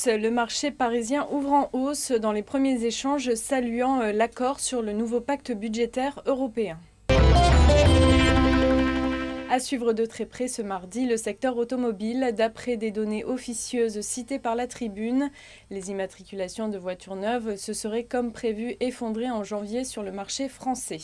plus, le marché parisien ouvre en hausse dans les premiers échanges saluant l'accord sur le nouveau pacte budgétaire européen. À suivre de très près ce mardi, le secteur automobile. D'après des données officieuses citées par la Tribune, les immatriculations de voitures neuves se seraient comme prévu effondrées en janvier sur le marché français.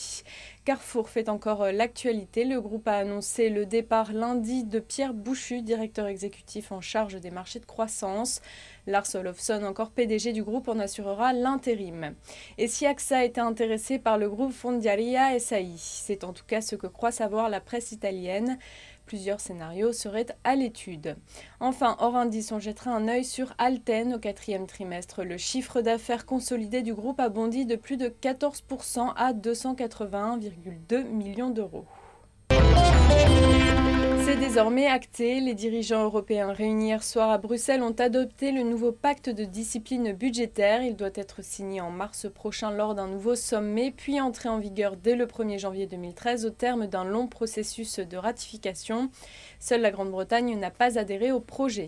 Carrefour fait encore l'actualité. Le groupe a annoncé le départ lundi de Pierre Bouchu, directeur exécutif en charge des marchés de croissance. Lars Olofsson, encore PDG du groupe, en assurera l'intérim. Et si AXA était intéressé par le groupe Fondiaria SAI, c'est en tout cas ce que croit savoir la presse italienne. Plusieurs scénarios seraient à l'étude. Enfin, hors indice, on jettera un œil sur Alten au quatrième trimestre. Le chiffre d'affaires consolidé du groupe a bondi de plus de 14% à 281,2 millions d'euros. C'est désormais acté. Les dirigeants européens réunis hier soir à Bruxelles ont adopté le nouveau pacte de discipline budgétaire. Il doit être signé en mars prochain lors d'un nouveau sommet, puis entrer en vigueur dès le 1er janvier 2013 au terme d'un long processus de ratification. Seule la Grande-Bretagne n'a pas adhéré au projet.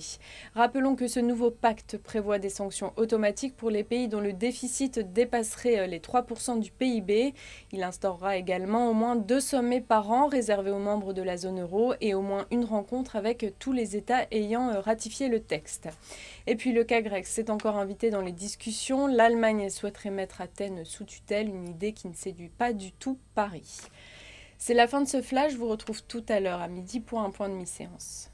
Rappelons que ce nouveau pacte prévoit des sanctions automatiques pour les pays dont le déficit dépasserait les 3% du PIB. Il instaurera également au moins 2 sommets par an réservés aux membres de la zone euro et au moins une rencontre avec tous les États ayant ratifié le texte. Et puis le cas grec s'est encore invité dans les discussions. L'Allemagne souhaiterait mettre Athènes sous tutelle, une idée qui ne séduit pas du tout Paris. C'est la fin de ce flash, je vous retrouve tout à l'heure à midi pour un point de mi-séance.